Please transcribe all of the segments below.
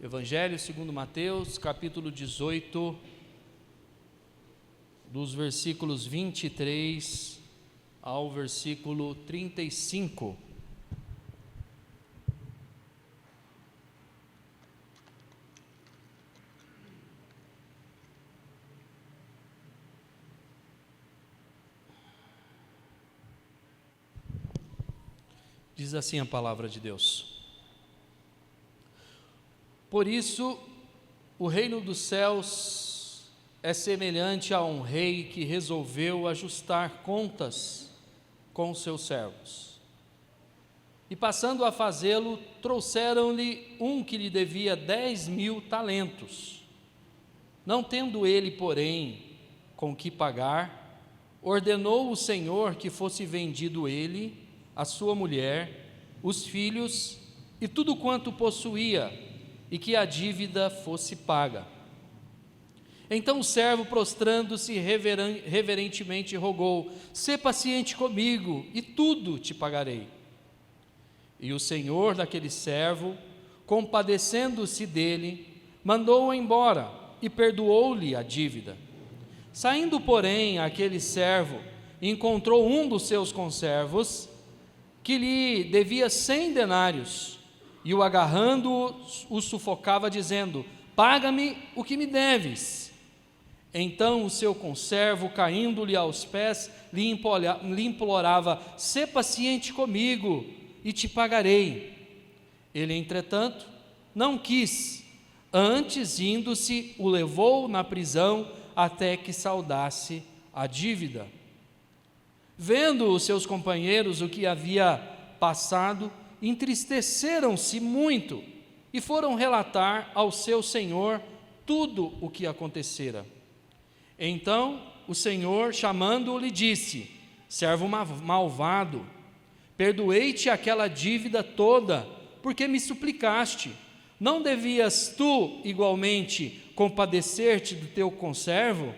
Evangelho segundo Mateus, capítulo 18, dos versículos 23 ao versículo 35. Diz assim a palavra de Deus: Por isso, o reino dos céus é semelhante a um rei que resolveu ajustar contas com seus servos. E passando a fazê-lo, trouxeram-lhe um que lhe devia 10.000 talentos. Não tendo ele, porém, com que pagar, ordenou o Senhor que fosse vendido ele, a sua mulher, os filhos e tudo quanto possuía, e que a dívida fosse paga. Então o servo, prostrando-se reverentemente, rogou: Sê paciente comigo, e tudo te pagarei. E o senhor daquele servo, compadecendo-se dele, mandou-o embora e perdoou-lhe a dívida. Saindo, porém, aquele servo encontrou um dos seus conservos, que lhe devia 100 denários, e o agarrando, o sufocava, dizendo: Paga-me o que me deves. Então o seu conservo, caindo-lhe aos pés, lhe implorava: Sê paciente comigo, e te pagarei. Ele, entretanto, não quis. Antes, indo-se, o levou na prisão, até que saldasse a dívida. Vendo os seus companheiros o que havia passado, entristeceram-se muito e foram relatar ao seu senhor tudo o que acontecera. Então o senhor, chamando-o, lhe disse: Servo malvado, perdoei-te aquela dívida toda, porque me suplicaste. Não devias tu igualmente compadecer-te do teu conservo,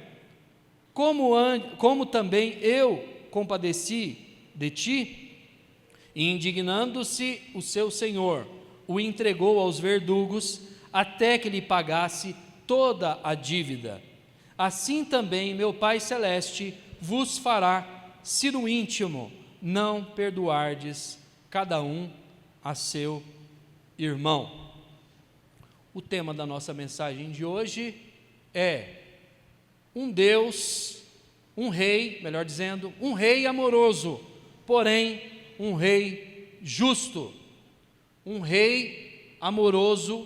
como também eu compadeci de ti? E indignando-se o seu senhor, o entregou aos verdugos, até que lhe pagasse toda a dívida. Assim também meu Pai Celeste vos fará, se no íntimo não perdoardes cada um a seu irmão. O tema da nossa mensagem de hoje é um Deus, um rei, melhor dizendo, um rei amoroso, porém um rei justo. Um rei amoroso,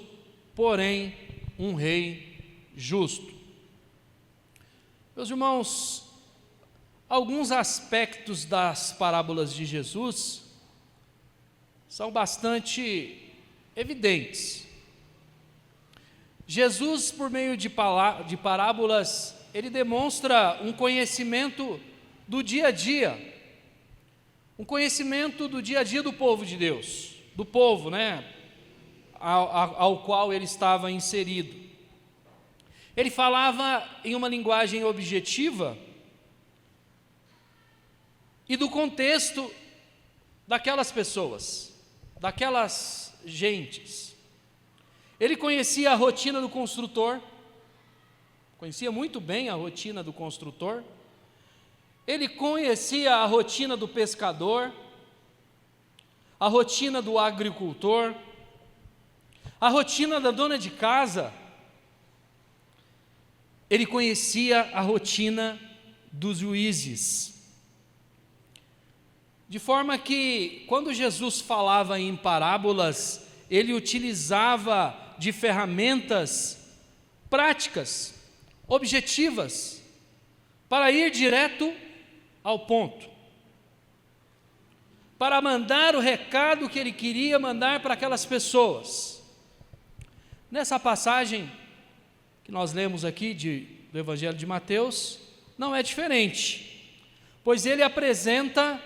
porém um rei justo. Meus irmãos, alguns aspectos das parábolas de Jesus são bastante evidentes. Jesus, por meio de parábolas, ele demonstra um conhecimento do dia a dia, um conhecimento do dia a dia do povo de Deus, do povo, ao qual ele estava inserido. Ele falava em uma linguagem objetiva e do contexto daquelas pessoas, daquelas gentes. Ele conhecia a rotina do construtor, conhecia muito bem a rotina do construtor. Ele conhecia a rotina do pescador, a rotina do agricultor, a rotina da dona de casa. Ele conhecia a rotina dos juízes. De forma que, quando Jesus falava em parábolas, ele utilizava de ferramentas práticas, objetivas, para ir direto ao ponto, para mandar o recado que ele queria mandar para aquelas pessoas. Nessa passagem que nós lemos aqui do Evangelho de Mateus, não é diferente, pois ele apresenta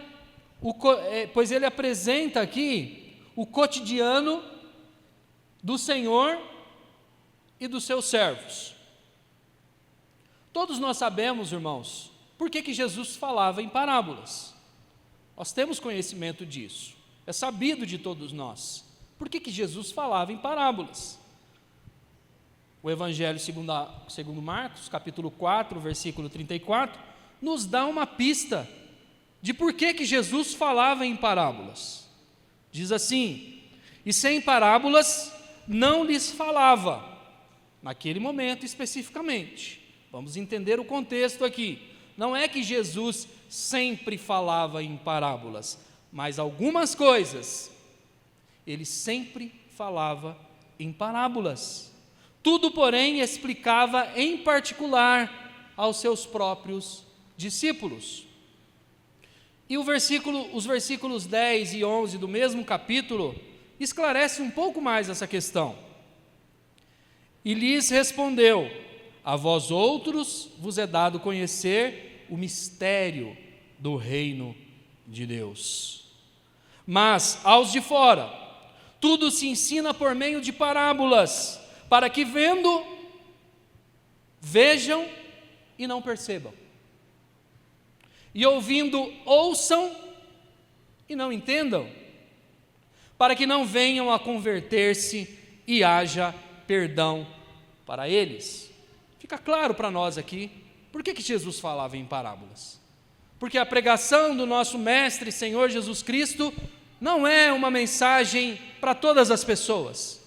aqui o cotidiano do Senhor e dos seus servos. Todos nós sabemos, irmãos, por que Jesus falava em parábolas. Nós temos conhecimento disso, é sabido de todos nós. Por que Jesus falava em parábolas? O Evangelho segundo Marcos, capítulo 4, versículo 34, nos dá uma pista de por que Jesus falava em parábolas. Diz assim: e sem parábolas não lhes falava, naquele momento especificamente. Vamos entender o contexto aqui. Não é que Jesus sempre falava em parábolas, mas algumas coisas ele sempre falava em parábolas. Tudo, porém, explicava em particular aos seus próprios discípulos. E os versículos 10 e 11 do mesmo capítulo esclarecem um pouco mais essa questão. E lhes respondeu: a vós outros vos é dado conhecer o mistério do reino de Deus. Mas aos de fora, tudo se ensina por meio de parábolas, para que vendo, vejam e não percebam, e ouvindo, ouçam e não entendam, para que não venham a converter-se e haja perdão para eles. Fica claro para nós aqui, por que Jesus falava em parábolas? Porque a pregação do nosso Mestre, Senhor Jesus Cristo, não é uma mensagem para todas as pessoas.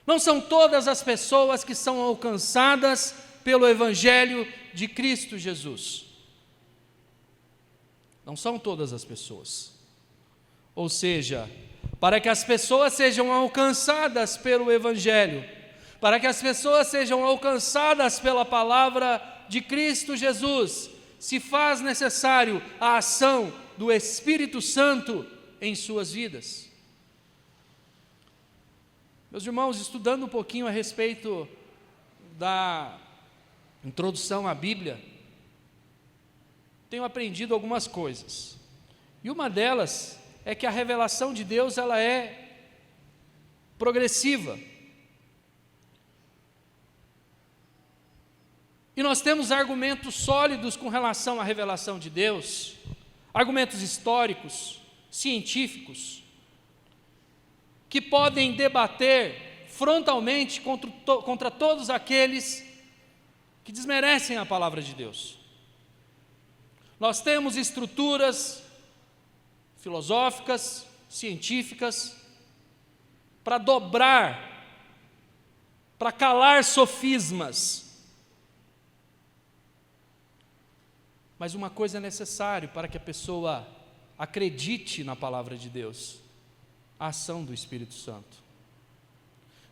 Não são todas as pessoas que são alcançadas pelo Evangelho de Cristo Jesus. Não são todas as pessoas. Ou seja, para que as pessoas sejam alcançadas pelo Evangelho, para que as pessoas sejam alcançadas pela palavra de Cristo Jesus, se faz necessário a ação do Espírito Santo em suas vidas. Meus irmãos, estudando um pouquinho a respeito da introdução à Bíblia, tenho aprendido algumas coisas. E uma delas é que a revelação de Deus, ela é progressiva. E nós temos argumentos sólidos com relação à revelação de Deus, argumentos históricos, científicos, que podem debater frontalmente contra todos aqueles que desmerecem a palavra de Deus. Nós temos estruturas filosóficas, científicas, para dobrar, para calar sofismas. Mas uma coisa é necessária para que a pessoa acredite na palavra de Deus: a ação do Espírito Santo.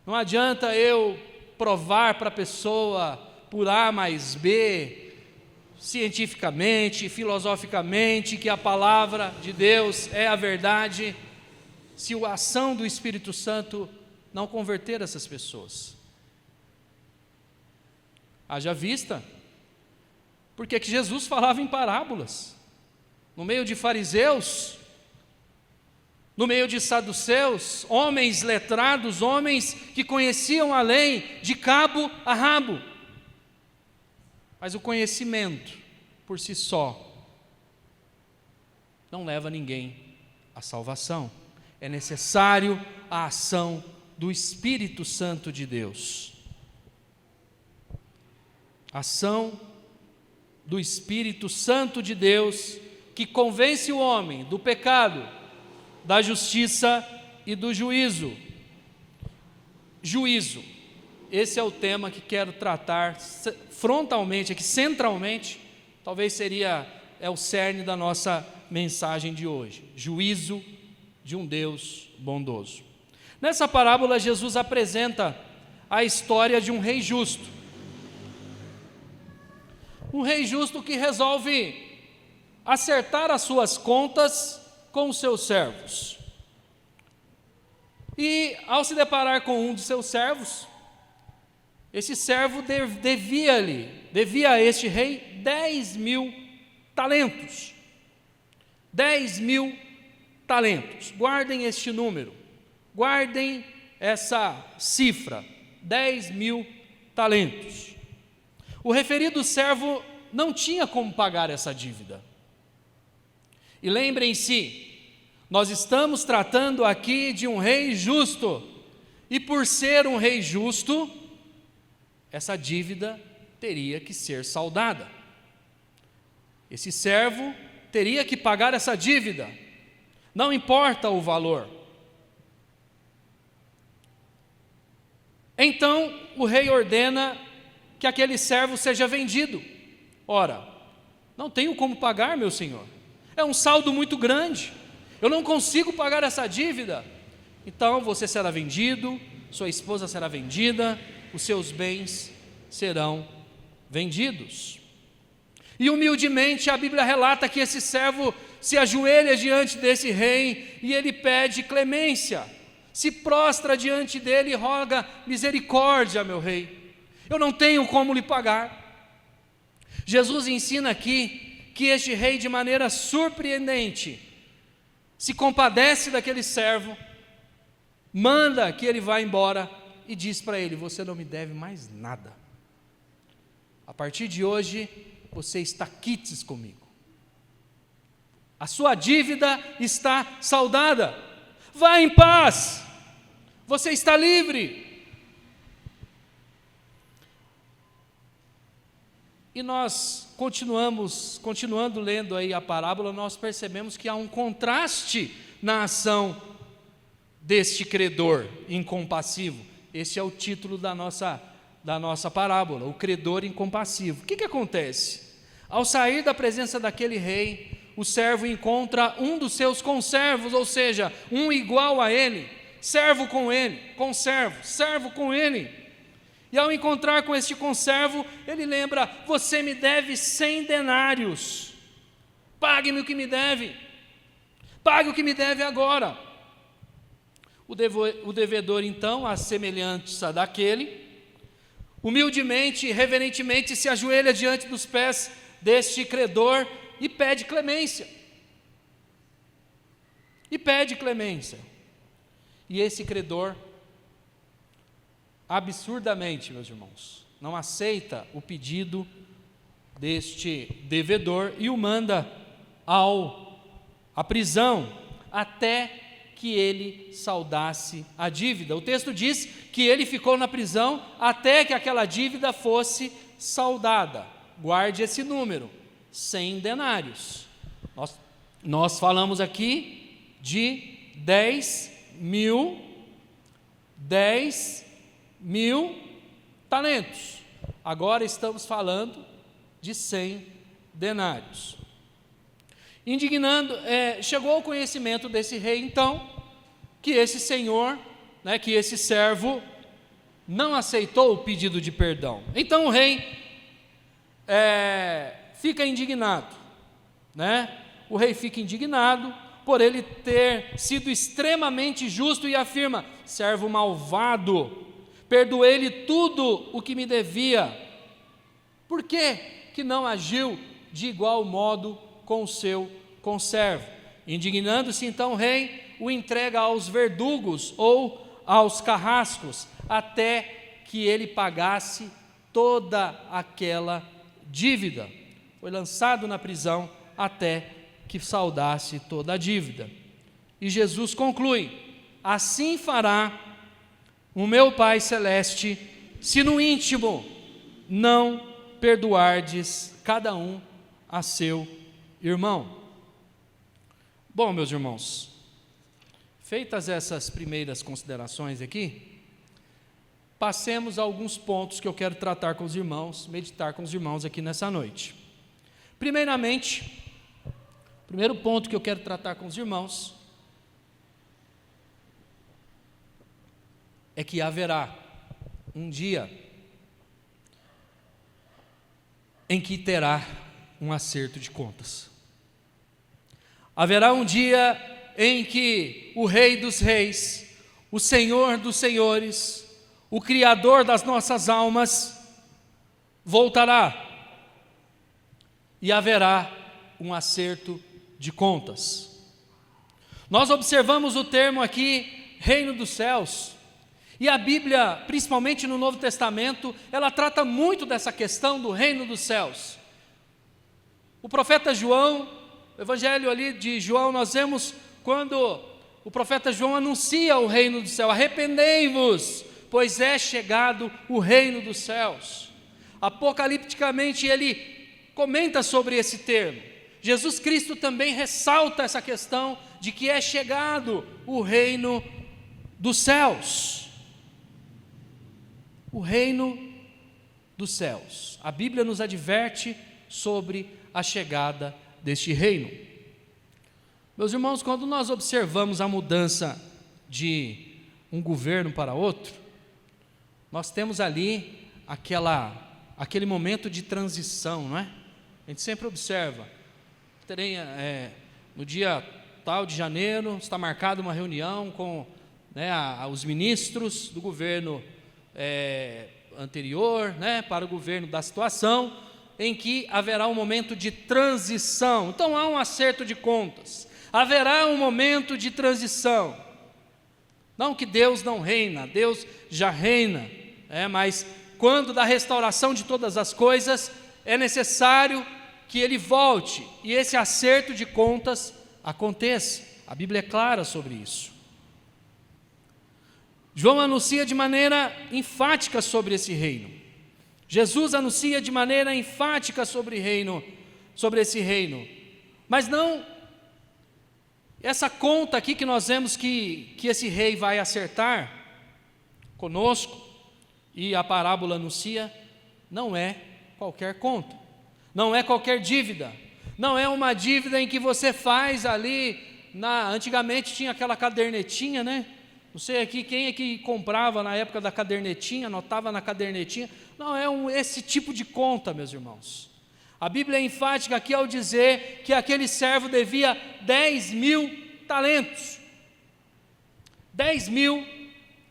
Não adianta eu provar para a pessoa por A mais B, cientificamente, filosoficamente, que a palavra de Deus é a verdade, se a ação do Espírito Santo não converter essas pessoas. Haja vista, porque que Jesus falava em parábolas, no meio de fariseus, no meio de saduceus, homens letrados, homens que conheciam a lei de cabo a rabo. Mas o conhecimento, por si só, não leva ninguém à salvação. É necessário a ação do Espírito Santo de Deus. Ação do Espírito Santo de Deus, que convence o homem do pecado, da justiça e do juízo. Juízo. Esse é o tema que quero tratar frontalmente, aqui centralmente, talvez é o cerne da nossa mensagem de hoje. Juízo de um Deus bondoso. Nessa parábola, Jesus apresenta a história de um rei justo. Um rei justo que resolve acertar as suas contas com os seus servos. E ao se deparar com um dos seus servos, esse servo devia a este rei 10.000 talentos. 10.000 talentos. Guardem este número, guardem essa cifra, 10.000 talentos. O referido servo não tinha como pagar essa dívida. E lembrem-se, nós estamos tratando aqui de um rei justo, e por ser um rei justo, essa dívida teria que ser saldada. Esse servo teria que pagar essa dívida, não importa o valor. Então o rei ordena que aquele servo seja vendido. Ora, não tenho como pagar, meu senhor, é um saldo muito grande, eu não consigo pagar essa dívida. Então você será vendido, sua esposa será vendida, os seus bens serão vendidos. E humildemente a Bíblia relata que esse servo se ajoelha diante desse rei e ele pede clemência, se prostra diante dele e roga misericórdia, meu rei, eu não tenho como lhe pagar. Jesus ensina aqui que este rei, de maneira surpreendente, se compadece daquele servo, manda que ele vá embora e diz para ele: você não me deve mais nada, a partir de hoje você está quites comigo, a sua dívida está saldada, vá em paz, você está livre. E nós continuando lendo aí a parábola, nós percebemos que há um contraste na ação deste credor incompassivo. Esse é o título da nossa parábola, o credor incompassivo. O que acontece? Ao sair da presença daquele rei, o servo encontra um dos seus conservos, ou seja, um igual a ele, servo com ele, conservo, servo com ele. E ao encontrar com este conservo, ele lembra: você me deve 100 denários, pague-me o que me deve, pague o que me deve agora. O devedor então, à semelhança daquele, humildemente e reverentemente se ajoelha diante dos pés deste credor e pede clemência. E esse credor, absurdamente, meus irmãos, não aceita o pedido deste devedor e o manda à prisão até que ele saldasse a dívida. O texto diz que ele ficou na prisão até que aquela dívida fosse saldada. Guarde esse número, 100 denários. Nós falamos aqui de 10 mil talentos. Agora estamos falando de 100 denários. Chegou ao conhecimento desse rei, então, que esse senhor, que esse servo, não aceitou o pedido de perdão. Então o rei fica indignado, O rei fica indignado por ele ter sido extremamente justo e afirma: servo malvado, perdoei-lhe tudo o que me devia. Por que não agiu de igual modo com o seu conservo? Indignando-se então o rei, o entrega aos verdugos ou aos carrascos, até que ele pagasse toda aquela dívida. Foi lançado na prisão até que saldasse toda a dívida. E Jesus conclui: assim fará o meu Pai Celeste, se no íntimo não perdoardes cada um a seu irmão. Bom, meus irmãos, feitas essas primeiras considerações aqui, passemos a alguns pontos que eu quero tratar com os irmãos, meditar com os irmãos aqui nessa noite. Primeiramente, o primeiro ponto que eu quero tratar com os irmãos é que haverá um dia em que terá um acerto de contas. Haverá um dia em que o Rei dos Reis, o Senhor dos Senhores, o Criador das nossas almas, voltará e haverá um acerto de contas. Nós observamos o termo aqui, reino dos céus, e a Bíblia, principalmente no Novo Testamento, ela trata muito dessa questão do reino dos céus. O profeta João, o evangelho ali de João, nós vemos quando o profeta João anuncia o reino do céu: arrependei-vos, pois é chegado o reino dos céus. Apocalipticamente ele comenta sobre esse termo. Jesus Cristo também ressalta essa questão de que é chegado o reino dos céus. O reino dos céus. A Bíblia nos adverte sobre a chegada deste reino. Meus irmãos, quando nós observamos a mudança de um governo para outro, nós temos ali aquele momento de transição, não é? A gente sempre observa, no dia tal de janeiro, está marcada uma reunião com os ministros do governo anterior, para o governo da situação, em que haverá um momento de transição. Então há um acerto de contas, haverá um momento de transição. Não que Deus não reina, Deus já reina, mas quando da restauração de todas as coisas, é necessário que Ele volte, e esse acerto de contas aconteça. A Bíblia é clara sobre isso. João anuncia de maneira enfática sobre esse reino. Jesus anuncia de maneira enfática sobre esse reino. Mas não essa conta aqui que nós vemos que esse rei vai acertar conosco, e a parábola anuncia, não é qualquer conta, não é qualquer dívida, não é uma dívida em que você faz ali, antigamente tinha aquela cadernetinha, não sei aqui quem é que comprava na época da cadernetinha, anotava na cadernetinha. Não é esse tipo de conta, meus irmãos. A Bíblia é enfática aqui ao dizer que aquele servo devia 10.000 talentos. 10.000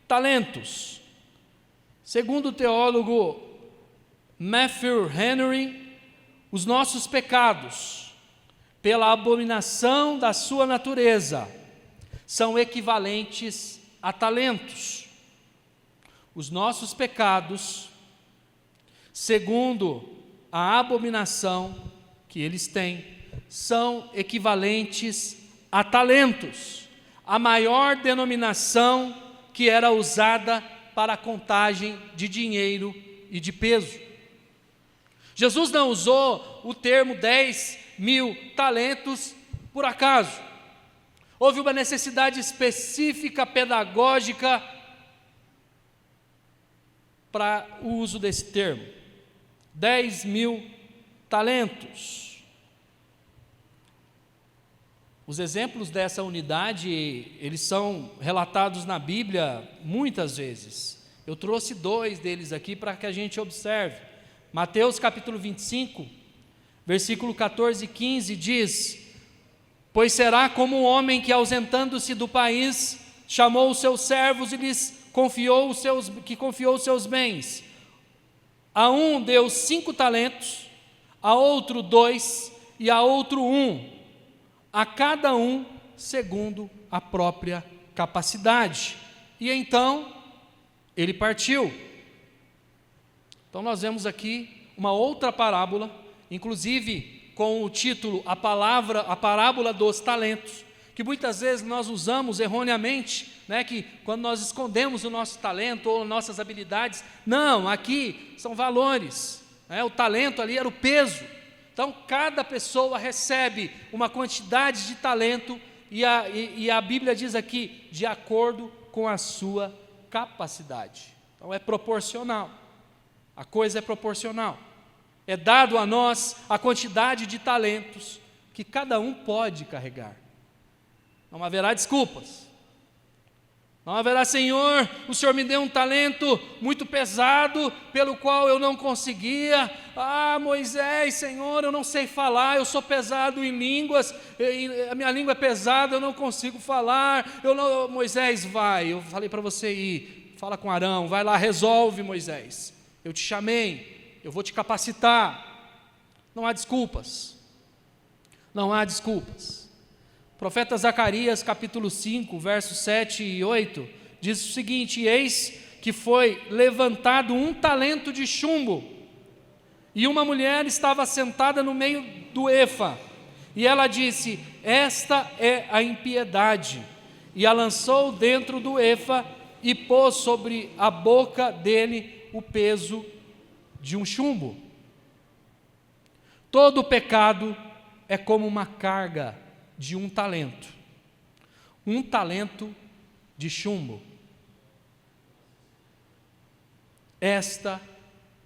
talentos. Segundo o teólogo Matthew Henry, os nossos pecados, pela abominação da sua natureza, são equivalentes a talentos. Os nossos pecados, segundo a abominação que eles têm, são equivalentes a talentos, a maior denominação que era usada para a contagem de dinheiro e de peso. Jesus não usou o termo 10.000 talentos por acaso. Houve uma necessidade específica, pedagógica, para o uso desse termo. 10.000 talentos. Os exemplos dessa unidade, eles são relatados na Bíblia muitas vezes. Eu trouxe 2 deles aqui para que a gente observe. Mateus capítulo 25, versículo 14 e 15 diz: pois será como um homem que, ausentando-se do país, chamou os seus servos e lhes confiou os seus bens. A um deu 5 talentos, a outro 2 e a outro 1, a cada um segundo a própria capacidade. E então ele partiu. Então nós vemos aqui uma outra parábola, inclusive com o título a parábola dos talentos, que muitas vezes nós usamos erroneamente, que quando nós escondemos o nosso talento ou nossas habilidades. Não, aqui são valores, o talento ali era o peso. Então cada pessoa recebe uma quantidade de talento, e a Bíblia diz aqui, de acordo com a sua capacidade. Então é proporcional, a coisa é proporcional. É dado a nós a quantidade de talentos que cada um pode carregar. Não haverá desculpas. Não haverá: Senhor, o Senhor me deu um talento muito pesado, pelo qual eu não conseguia. Moisés, Senhor, eu não sei falar, eu sou pesado em línguas, a minha língua é pesada, eu não consigo falar. Moisés, vai, eu falei para você ir, fala com Arão, vai lá, resolve, Moisés. Eu te chamei, eu vou te capacitar. Não há desculpas. Não há desculpas. O profeta Zacarias, capítulo 5, versos 7 e 8, diz o seguinte: eis que foi levantado um talento de chumbo, e uma mulher estava sentada no meio do efa, e ela disse: esta é a impiedade, e a lançou dentro do efa, e pôs sobre a boca dele o peso de um chumbo. Todo pecado é como uma carga de um talento de chumbo. Esta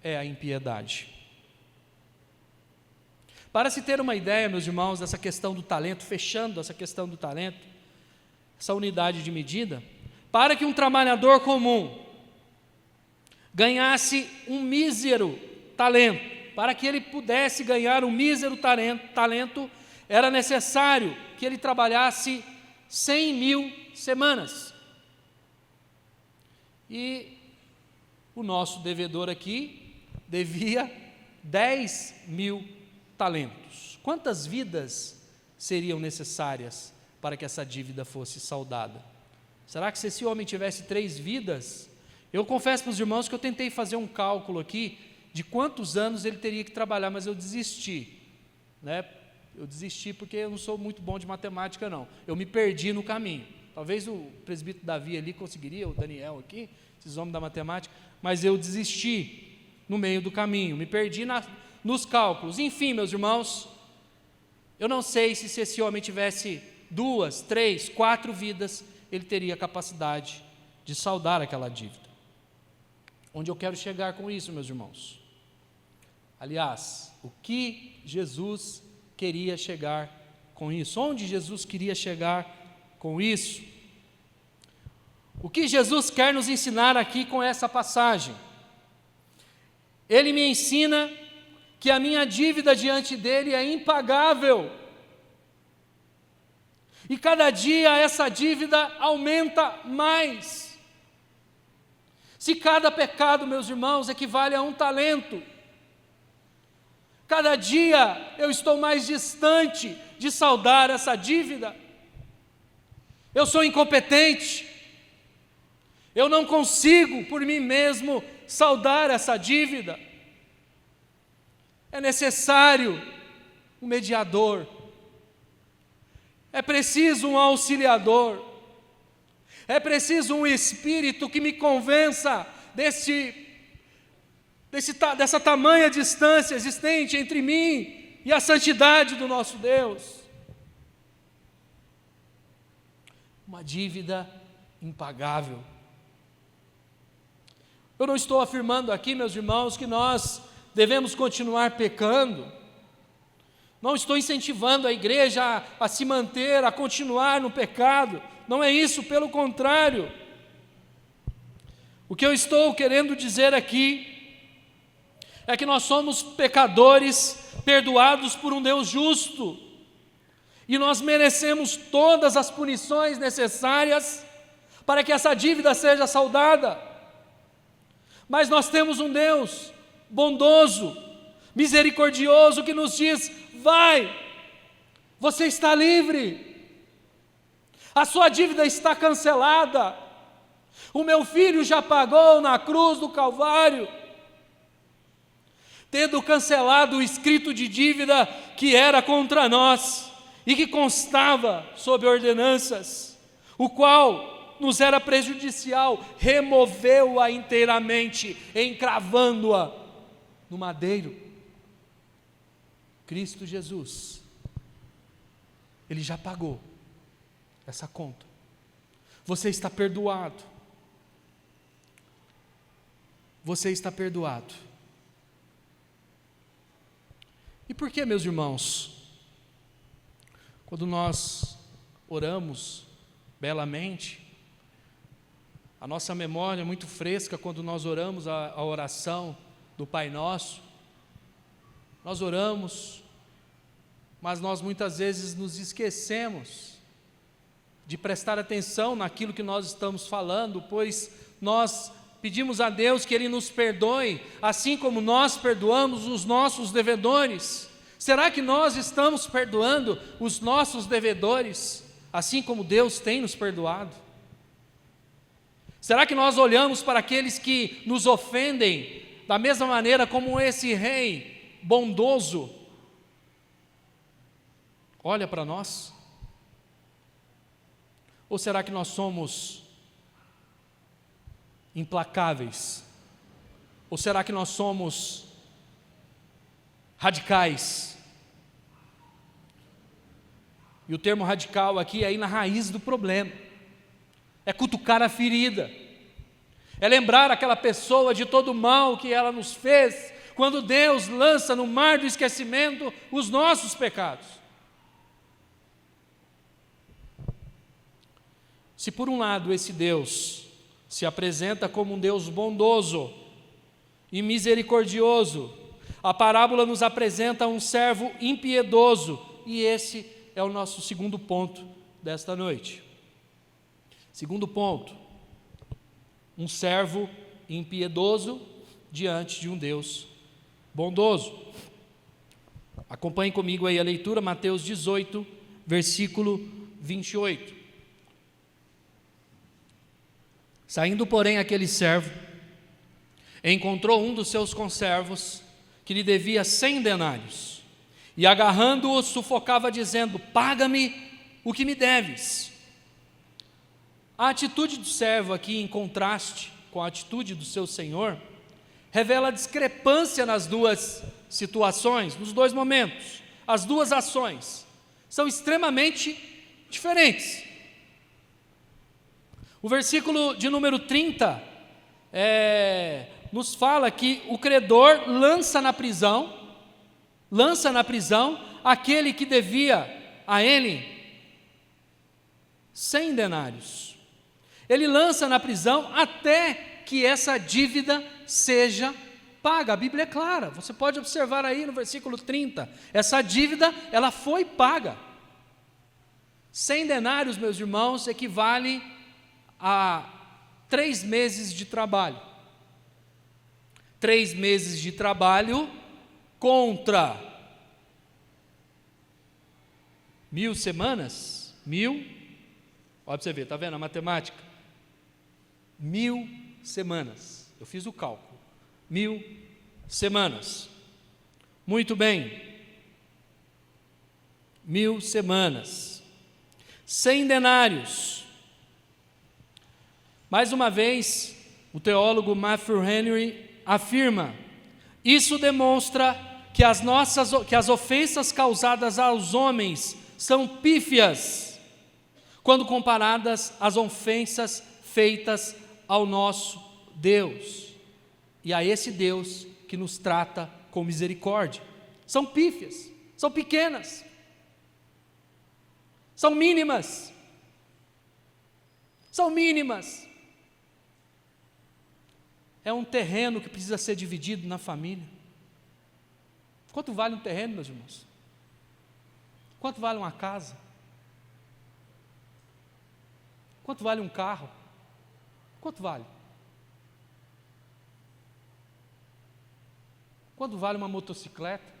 é a impiedade. Para se ter uma ideia, meus irmãos, dessa questão do talento, fechando essa questão do talento, essa unidade de medida, para que um trabalhador comum ganhasse um mísero talento, para que ele pudesse ganhar um mísero talento, era necessário que ele trabalhasse 100.000 semanas. E o nosso devedor aqui devia 10.000 talentos. Quantas vidas seriam necessárias para que essa dívida fosse saldada? Será que se esse homem tivesse 3 vidas, eu confesso para os irmãos que eu tentei fazer um cálculo aqui de quantos anos ele teria que trabalhar, mas eu desisti, né? Eu desisti porque eu não sou muito bom de matemática, não. Eu me perdi no caminho. Talvez o presbítero Davi ali conseguiria, o Daniel aqui, esses homens da matemática, mas eu desisti no meio do caminho, me perdi nos cálculos. Enfim, meus irmãos, eu não sei se esse homem tivesse 2, 3, 4 vidas, ele teria capacidade de saldar aquela dívida. Onde eu quero chegar com isso, meus irmãos? Aliás, o que Jesus queria chegar com isso? Onde Jesus queria chegar com isso? O que Jesus quer nos ensinar aqui com essa passagem? Ele me ensina que a minha dívida diante dele é impagável. E cada dia essa dívida aumenta mais. Se cada pecado, meus irmãos, equivale a um talento, cada dia eu estou mais distante de saldar essa dívida. Eu sou incompetente, eu não consigo por mim mesmo saldar essa dívida. É necessário um mediador, é preciso um auxiliador, é preciso um espírito que me convença dessa tamanha distância existente entre mim e a santidade do nosso Deus. Uma dívida impagável. Eu não estou afirmando aqui, meus irmãos, que nós devemos continuar pecando. Não estou incentivando a igreja a se manter, a continuar no pecado. Não é isso, pelo contrário. O que eu estou querendo dizer aqui é que nós somos pecadores perdoados por um Deus justo, e nós merecemos todas as punições necessárias para que essa dívida seja saldada. Mas nós temos um Deus bondoso, misericordioso, que nos diz: vai, você está livre, a sua dívida está cancelada, o meu filho já pagou na cruz do Calvário, tendo cancelado o escrito de dívida que era contra nós e que constava sob ordenanças, o qual nos era prejudicial, removeu-a inteiramente, encravando-a no madeiro. Cristo Jesus, Ele já pagou essa conta. Você está perdoado. Você está perdoado. E por que, meus irmãos, quando nós oramos belamente, a nossa memória é muito fresca quando nós oramos a oração do Pai Nosso, nós oramos, mas nós muitas vezes nos esquecemos de prestar atenção naquilo que nós estamos falando, pois nós pedimos a Deus que Ele nos perdoe, assim como nós perdoamos os nossos devedores. Será que nós estamos perdoando os nossos devedores, assim como Deus tem nos perdoado? Será que nós olhamos para aqueles que nos ofendem da mesma maneira como esse rei bondoso olha para nós? Ou será que nós somos implacáveis? Ou será que nós somos radicais? E o termo radical aqui é ir na raiz do problema, é cutucar a ferida, é lembrar aquela pessoa de todo o mal que ela nos fez, quando Deus lança no mar do esquecimento os nossos pecados. Se por um lado esse Deus se apresenta como um Deus bondoso e misericordioso, a parábola nos apresenta um servo impiedoso, e esse é o nosso segundo ponto desta noite. Segundo ponto, um servo impiedoso diante de um Deus bondoso. Acompanhe comigo aí a leitura, Mateus 18, versículo 28. Saindo, porém, aquele servo, encontrou um dos seus conservos, que lhe devia 100 denários, e agarrando-o, sufocava, dizendo: paga-me o que me deves. A atitude do servo aqui, em contraste com a atitude do seu senhor, revela a discrepância nas duas situações, nos dois momentos. As duas ações são extremamente diferentes. O versículo de número 30 nos fala que o credor lança na prisão aquele que devia a ele 100 denários. Ele lança na prisão até que essa dívida seja paga. A Bíblia é clara, você pode observar aí no versículo 30, essa dívida, ela foi paga. 100 denários, meus irmãos, equivale a 3 meses de trabalho. 3 meses de trabalho contra 1000 semanas, 1000, olha para você ver, está vendo a matemática? 1000 semanas, eu fiz o cálculo, 1000 semanas, muito bem, 1000 semanas, 100 denários, mais uma vez, o teólogo Matthew Henry afirma, isso demonstra que as ofensas causadas aos homens são pífias, quando comparadas às ofensas feitas ao nosso Deus, e a esse Deus que nos trata com misericórdia. São pífias, são pequenas, são mínimas, É um terreno que precisa ser dividido na família. Quanto vale um terreno, meus irmãos? Quanto vale uma casa? Quanto vale um carro? Quanto vale? Quanto vale uma motocicleta?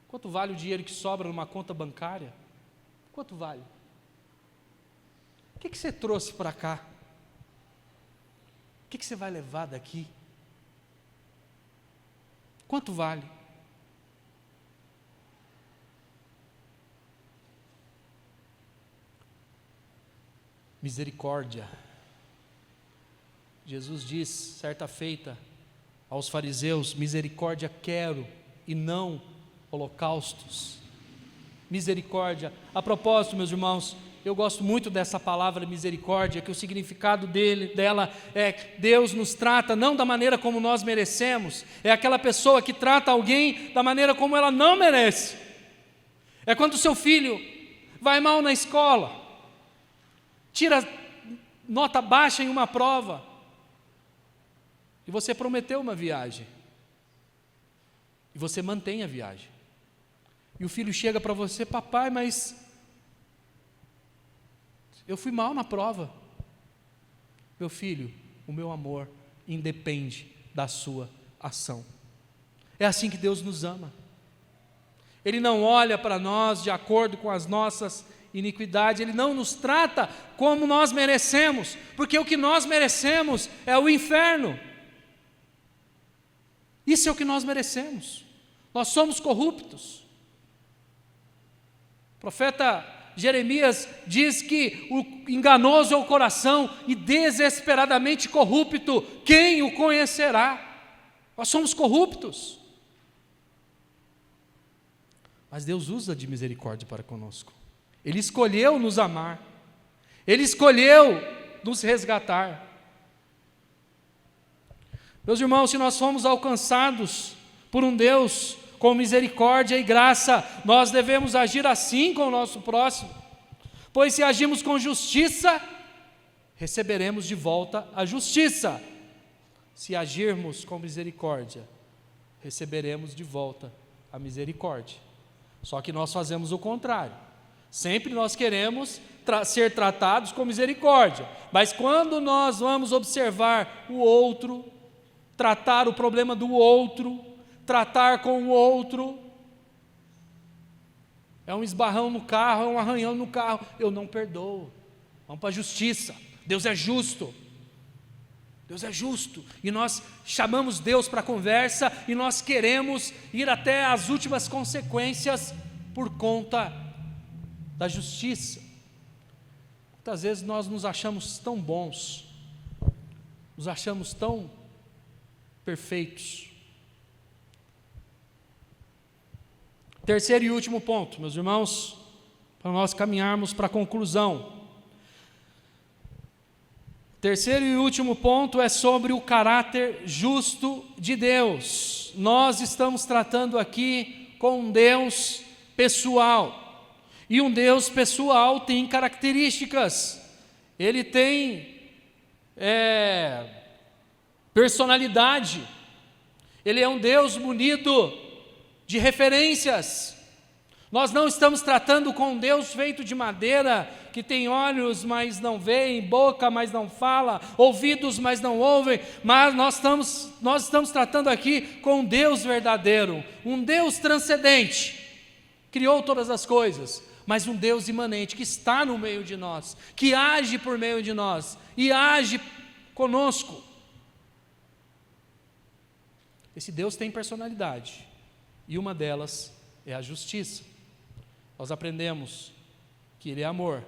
Quanto vale o dinheiro que sobra numa conta bancária? Quanto vale? O que você trouxe para cá? O que você vai levar daqui? Quanto vale? Misericórdia. Jesus diz, certa feita, aos fariseus: misericórdia quero e não holocaustos. Misericórdia. A propósito, meus irmãos, eu gosto muito dessa palavra misericórdia, que o significado dela é: Deus nos trata não da maneira como nós merecemos, é aquela pessoa que trata alguém da maneira como ela não merece. É quando o seu filho vai mal na escola, tira nota baixa em uma prova, e você prometeu uma viagem, e você mantém a viagem, e o filho chega para você: papai, mas eu fui mal na prova. Meu filho, o meu amor independe da sua ação. É assim que Deus nos ama. Ele não olha para nós de acordo com as nossas iniquidades, Ele não nos trata como nós merecemos, porque o que nós merecemos é o inferno. Isso é o que nós merecemos. Nós somos corruptos. O profeta Jeremias diz que o enganoso é o coração e desesperadamente corrupto, quem o conhecerá? Nós somos corruptos. Mas Deus usa de misericórdia para conosco. Ele escolheu nos amar. Ele escolheu nos resgatar. Meus irmãos, se nós fomos alcançados por um Deus com misericórdia e graça, nós devemos agir assim com o nosso próximo, pois se agimos com justiça, receberemos de volta a justiça. Se agirmos com misericórdia, receberemos de volta a misericórdia. Só que nós fazemos o contrário. Sempre nós queremos ser tratados com misericórdia, mas quando nós vamos observar o outro, tratar o problema do outro, tratar com o outro, é um esbarrão no carro, é um arranhão no carro, eu não perdoo. Vamos para a justiça. Deus é justo. Deus é justo, e nós chamamos Deus para a conversa, e nós queremos ir até as últimas consequências por conta da justiça. Muitas vezes nós nos achamos tão bons, nos achamos tão perfeitos. Terceiro e último ponto, meus irmãos, para nós caminharmos para a conclusão. Terceiro e último ponto é sobre o caráter justo de Deus. Nós estamos tratando aqui com um Deus pessoal, e um Deus pessoal tem características, ele tem personalidade, ele é um Deus munido de referências. Nós não estamos tratando com um Deus feito de madeira, que tem olhos, mas não veem, boca, mas não fala, ouvidos, mas não ouvem, mas nós estamos tratando aqui com um Deus verdadeiro, um Deus transcendente, criou todas as coisas, mas um Deus imanente, que está no meio de nós, que age por meio de nós, e age conosco. Esse Deus tem personalidade, e uma delas é a justiça. Nós aprendemos que Ele é amor,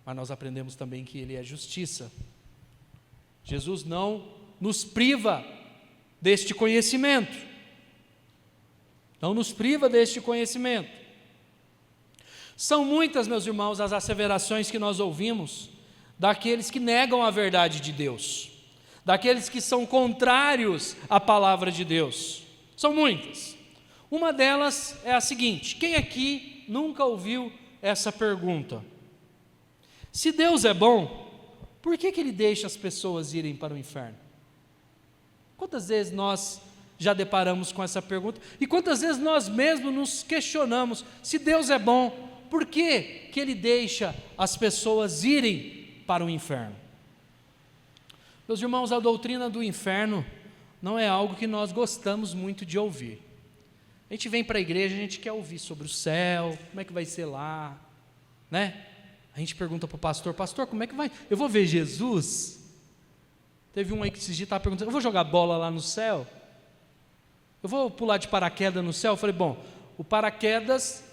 mas nós aprendemos também que Ele é justiça. Jesus não nos priva deste conhecimento, não nos priva deste conhecimento. São muitas, meus irmãos, as asseverações que nós ouvimos daqueles que negam a verdade de Deus, daqueles que são contrários à palavra de Deus. São muitas. Uma delas é a seguinte: quem aqui nunca ouviu essa pergunta? Se Deus é bom, por que Ele deixa as pessoas irem para o inferno? Quantas vezes nós já deparamos com essa pergunta? E quantas vezes nós mesmos nos questionamos: se Deus é bom, por que Ele deixa as pessoas irem para o inferno? Meus irmãos, a doutrina do inferno não é algo que nós gostamos muito de ouvir. A gente vem para a igreja, a gente quer ouvir sobre o céu, como é que vai ser lá, né? A gente pergunta para o pastor: pastor, como é que vai? Eu vou ver Jesus? Teve um aí que esses dias estava perguntando: eu vou jogar bola lá no céu? Eu vou pular de paraquedas no céu? Eu falei: bom, o paraquedas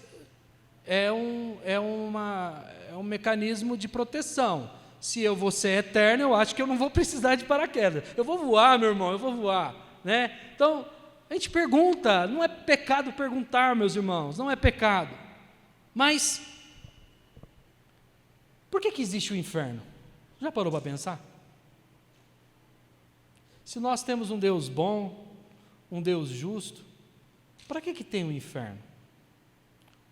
é um mecanismo de proteção. Se eu vou ser eterno, eu acho que eu não vou precisar de paraquedas. Eu vou voar, meu irmão, eu vou voar, né? Então, a gente pergunta, não é pecado perguntar, meus irmãos, não é pecado. Mas, por que existe o inferno? Já parou para pensar? Se nós temos um Deus bom, um Deus justo, para que tem o inferno?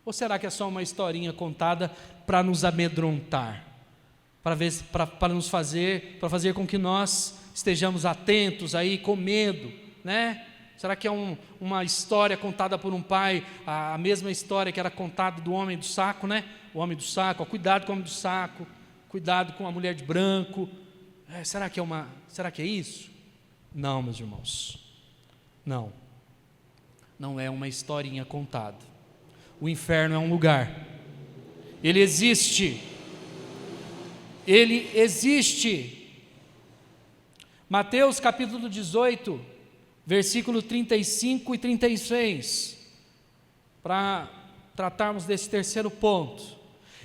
Ou será que é só uma historinha contada para nos amedrontar? Para nos fazer, para fazer com que nós estejamos atentos aí, com medo, né? Será que é uma história contada por um pai, a mesma história que era contada do homem do saco, né? O homem do saco, ó, cuidado com o homem do saco, cuidado com a mulher de branco. Será que é isso? Não, meus irmãos, não é uma historinha contada. O inferno é um lugar, ele existe. Mateus capítulo 18, versículo 35 e 36, para tratarmos desse terceiro ponto.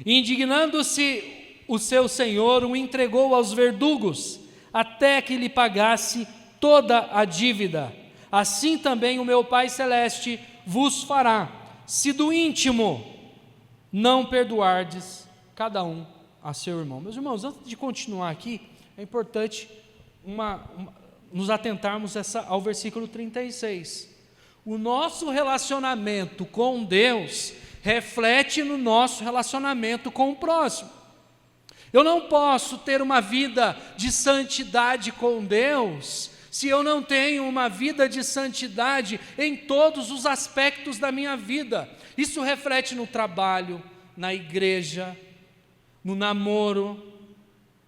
Indignando-se o seu senhor, o entregou aos verdugos, até que lhe pagasse toda a dívida. Assim também o meu Pai Celeste vos fará, se do íntimo não perdoardes cada um a seu irmão. Meus irmãos, antes de continuar aqui, é importante nos atentarmos ao versículo 36. O nosso relacionamento com Deus reflete no nosso relacionamento com o próximo. Eu não posso ter uma vida de santidade com Deus se eu não tenho uma vida de santidade em todos os aspectos da minha vida. Isso reflete no trabalho, na igreja, no namoro,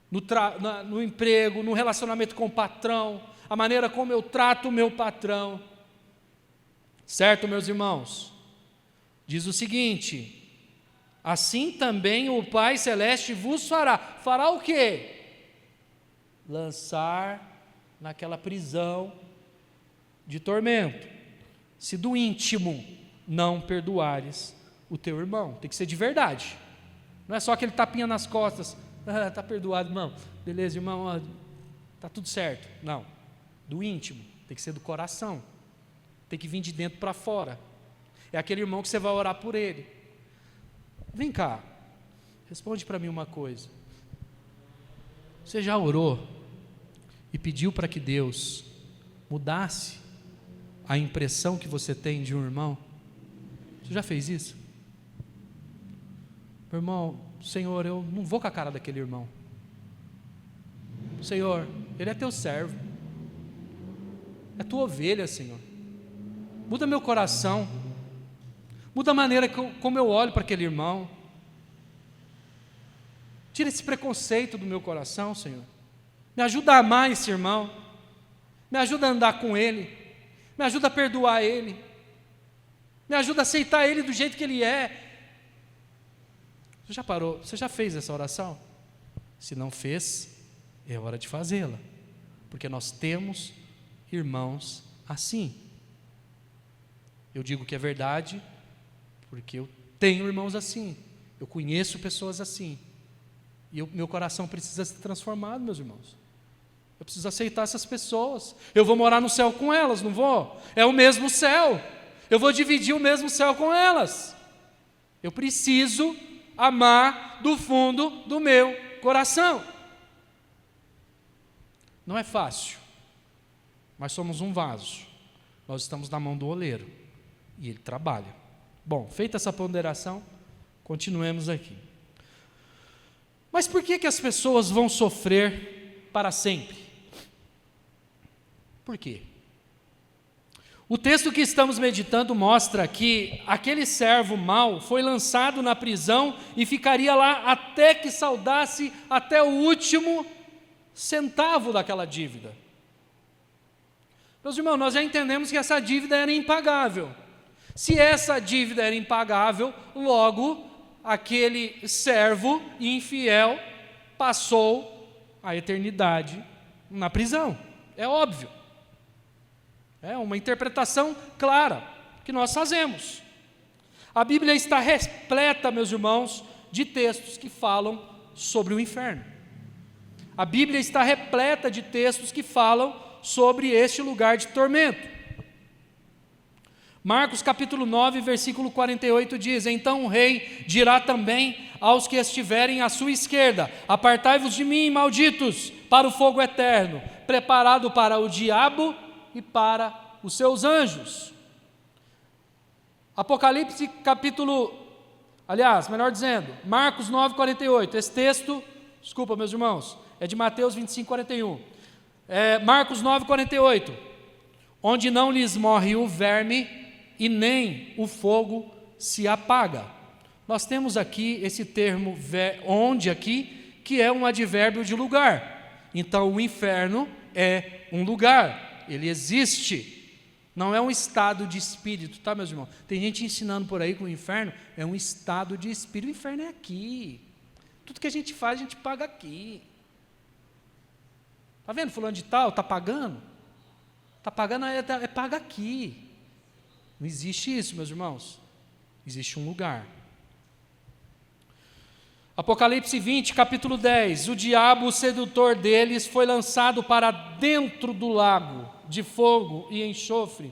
no emprego, no relacionamento com o patrão, a maneira como eu trato o meu patrão. Certo, meus irmãos? Diz o seguinte: assim também o Pai Celeste vos fará. Fará o quê? Lançar naquela prisão de tormento, se do íntimo não perdoares o teu irmão. Tem que ser de verdade. Não é só aquele tapinha nas costas. Está perdoado, irmão. Beleza, irmão, está tudo certo. Não, do íntimo. Tem que ser do coração. Tem que vir de dentro para fora. É aquele irmão que você vai orar por ele. Vem cá, responde para mim uma coisa. Você já orou e pediu para que Deus mudasse a impressão que você tem de um irmão? Você já fez isso? Meu irmão, Senhor, eu não vou com a cara daquele irmão. Senhor, ele é teu servo, é tua ovelha, Senhor. Muda meu coração, muda a maneira como eu olho para aquele irmão. Tira esse preconceito do meu coração, Senhor. Me ajuda a amar esse irmão, me ajuda a andar com ele, me ajuda a perdoar ele, me ajuda a aceitar ele do jeito que ele é. Você já parou? Você já fez essa oração? Se não fez, é hora de fazê-la, porque nós temos irmãos assim. Eu digo que é verdade, porque eu tenho irmãos assim, eu conheço pessoas assim, e meu coração precisa ser transformado, meus irmãos. Eu preciso aceitar essas pessoas. Eu vou morar no céu com elas, não vou? É o mesmo céu, eu vou dividir o mesmo céu com elas. Eu preciso amar do fundo do meu coração. Não é fácil, mas somos um vaso, nós estamos na mão do oleiro e ele trabalha. Bom, feita essa ponderação, continuemos aqui. Mas por que as pessoas vão sofrer para sempre? Por quê? O texto que estamos meditando mostra que aquele servo mau foi lançado na prisão e ficaria lá até que saldasse até o último centavo daquela dívida. Meus irmãos, nós já entendemos que essa dívida era impagável. Se essa dívida era impagável, logo aquele servo infiel passou a eternidade na prisão. É óbvio. É uma interpretação clara que nós fazemos. A Bíblia está repleta, meus irmãos, de textos que falam sobre o inferno. A Bíblia está repleta de textos que falam sobre este lugar de tormento. Marcos capítulo 9, versículo 48 diz: então o rei dirá também aos que estiverem à sua esquerda: apartai-vos de mim, malditos, para o fogo eterno, preparado para o diabo e para os seus anjos. Apocalipse capítulo, melhor dizendo, Marcos 9, 48, esse texto, desculpa meus irmãos, é de Mateus 25, 41, Marcos 9, 48, onde não lhes morre o verme e nem o fogo se apaga. Nós temos aqui esse termo onde aqui, que é um advérbio de lugar. Então o inferno é um lugar, ele existe, não é um estado de espírito, tá, meus irmãos? Tem gente ensinando por aí que o inferno é um estado de espírito. O inferno é aqui, tudo que a gente faz a gente paga aqui. Está vendo fulano de tal, está pagando? Está pagando, paga aqui. Não existe isso, meus irmãos. Existe um lugar. Apocalipse 20, capítulo 10, o diabo, o sedutor deles, foi lançado para dentro do lago de fogo e enxofre,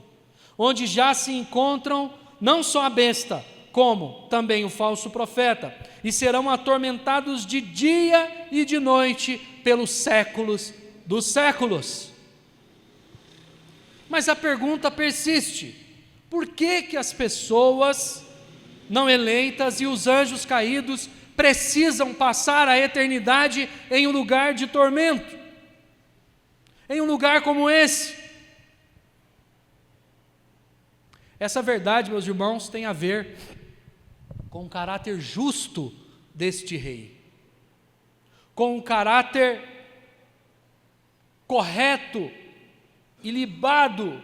onde já se encontram não só a besta, como também o falso profeta, e serão atormentados de dia e de noite pelos séculos dos séculos. Mas a pergunta persiste: por que as pessoas não eleitas e os anjos caídos precisam passar a eternidade em um lugar de tormento, em um lugar como esse? Essa verdade, meus irmãos, tem a ver com o caráter justo deste rei, com o caráter correto e libado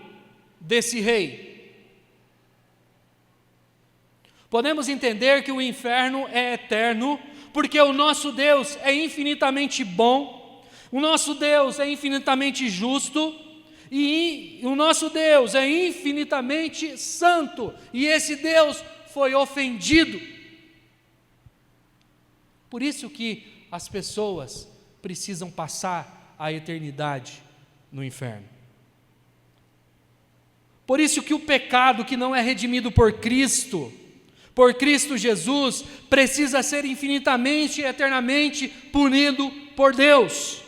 desse rei. Podemos entender que o inferno é eterno, porque o nosso Deus é infinitamente bom, o nosso Deus é infinitamente justo, e o nosso Deus é infinitamente santo, e esse Deus foi ofendido. Por isso que as pessoas precisam passar a eternidade no inferno. Por isso que o pecado que não é redimido por Cristo Jesus, precisa ser infinitamente e eternamente punido por Deus.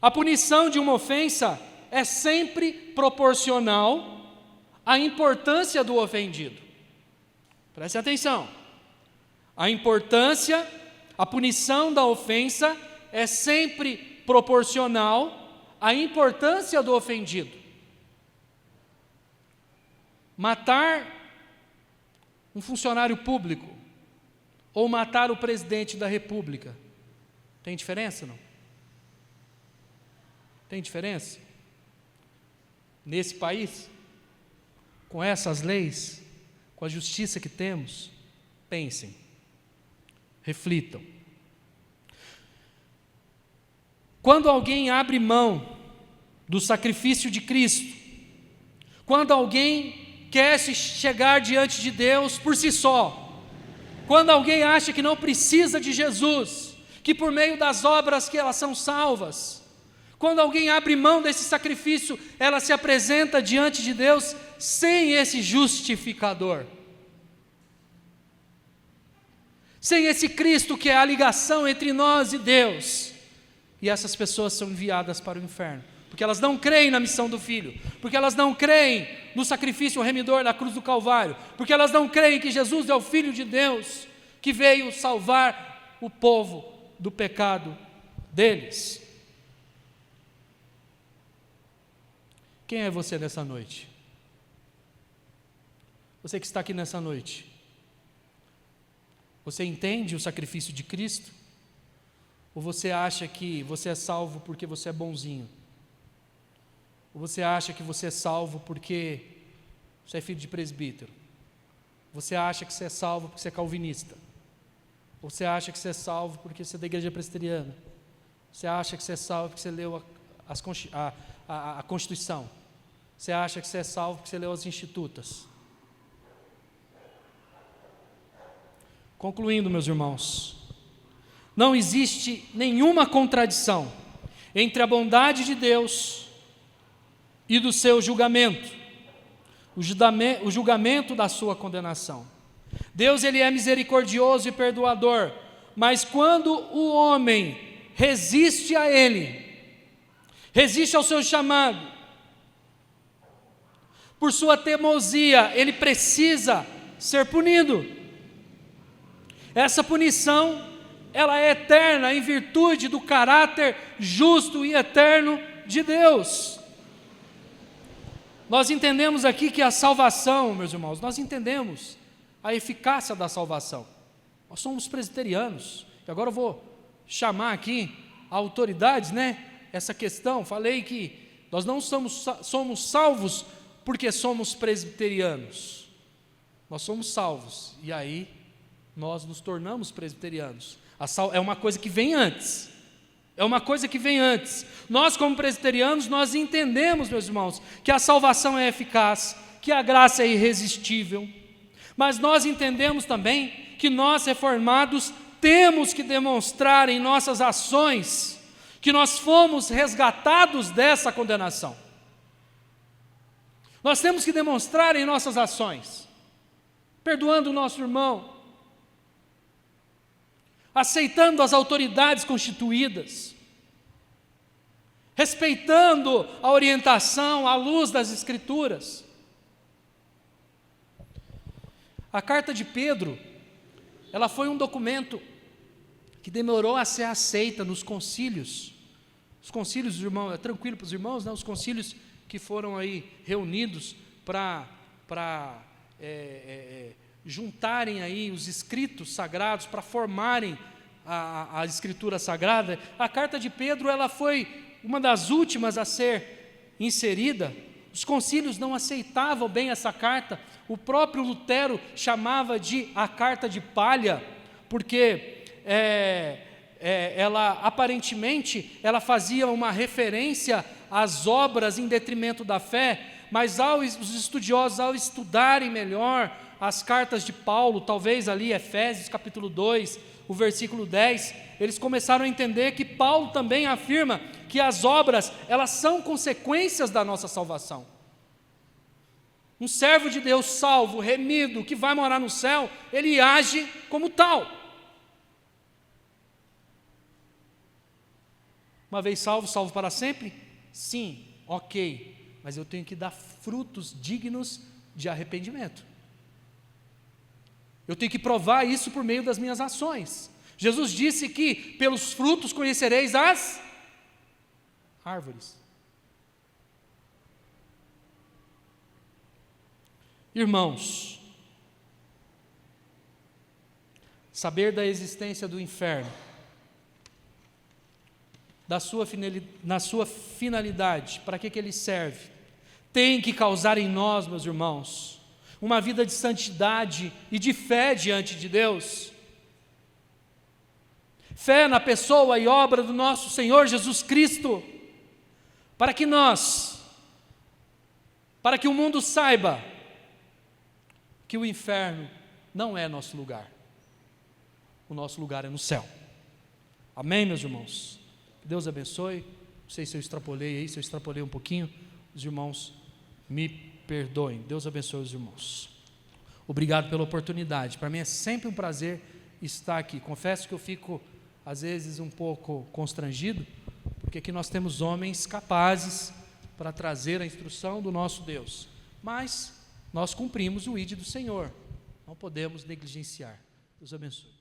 A punição de uma ofensa é sempre proporcional à importância do ofendido. Preste atenção. A punição da ofensa é sempre proporcional à importância do ofendido. Matar um funcionário público ou matar o presidente da República, tem diferença, não? Tem diferença? Nesse país, com essas leis, com a justiça que temos, pensem, reflitam. Quando alguém abre mão do sacrifício de Cristo, quando alguém quer se chegar diante de Deus por si só, quando alguém acha que não precisa de Jesus, que por meio das obras que elas são salvas, quando alguém abre mão desse sacrifício, ela se apresenta diante de Deus sem esse justificador, sem esse Cristo que é a ligação entre nós e Deus, e essas pessoas são enviadas para o inferno, porque elas não creem na missão do Filho, porque elas não creem no sacrifício remidor da cruz do Calvário, porque elas não creem que Jesus é o Filho de Deus, que veio salvar o povo do pecado deles. Quem é você nessa noite? Você que está aqui nessa noite, você entende o sacrifício de Cristo? Ou você acha que você é salvo porque você é bonzinho? Ou você acha que você é salvo porque você é filho de presbítero? Você acha que você é salvo porque você é calvinista? Ou você acha que você é salvo porque você é da igreja presbiteriana? Você acha que você é salvo porque você leu a Constituição? Você acha que você é salvo porque você leu as Institutas? Concluindo, meus irmãos, não existe nenhuma contradição entre a bondade de Deus e do seu julgamento, o julgamento da sua condenação. Deus, ele é misericordioso e perdoador, mas quando o homem resiste a ele, resiste ao seu chamado, por sua teimosia, ele precisa ser punido. Essa punição, ela é eterna em virtude do caráter justo e eterno de Deus. Nós entendemos aqui que a salvação, meus irmãos, nós entendemos a eficácia da salvação. Nós somos presbiterianos, e agora eu vou chamar aqui autoridades, essa questão. Falei que nós não somos salvos porque somos presbiterianos. Nós somos salvos, e aí nós nos tornamos presbiterianos. É uma coisa que vem antes. É uma coisa que vem antes. Nós, como presbiterianos, nós entendemos, meus irmãos, que a salvação é eficaz, que a graça é irresistível, mas nós entendemos também que nós reformados temos que demonstrar em nossas ações que nós fomos resgatados dessa condenação. Nós temos que demonstrar em nossas ações, perdoando o nosso irmão, aceitando as autoridades constituídas, respeitando a orientação à luz das Escrituras. A carta de Pedro, ela foi um documento que demorou a ser aceita nos concílios. Os concílios, irmãos, é tranquilo para os irmãos, não? Os concílios que foram aí reunidos para juntarem aí os escritos sagrados, para formarem a Escritura Sagrada. A carta de Pedro, ela foi uma das últimas a ser inserida. Os concílios não aceitavam bem essa carta. O próprio Lutero chamava de a carta de palha, porque ela aparentemente ela fazia uma referência às obras em detrimento da fé, mas os estudiosos, ao estudarem melhor as cartas de Paulo, talvez ali Efésios capítulo 2, o versículo 10, eles começaram a entender que Paulo também afirma que as obras, elas são consequências da nossa salvação. Um servo de Deus salvo, remido, que vai morar no céu, ele age como tal. Uma vez salvo, salvo para sempre? Sim, ok, mas eu tenho que dar frutos dignos de arrependimento. Eu tenho que provar isso por meio das minhas ações. Jesus disse que pelos frutos conhecereis as árvores. Irmãos, saber da existência do inferno, na sua finalidade, para que ele serve, tem que causar em nós, meus irmãos, uma vida de santidade e de fé diante de Deus. Fé na pessoa e obra do nosso Senhor Jesus Cristo, para que o mundo saiba que o inferno não é nosso lugar. O nosso lugar é no céu. Amém, meus irmãos? Deus abençoe. Não sei se eu extrapolei aí, se eu extrapolei um pouquinho, os irmãos me perdoem. Deus abençoe os irmãos. Obrigado pela oportunidade. Para mim é sempre um prazer estar aqui. Confesso que eu fico, às vezes, um pouco constrangido, porque aqui nós temos homens capazes para trazer a instrução do nosso Deus. Mas nós cumprimos o ID do Senhor. Não podemos negligenciar. Deus abençoe.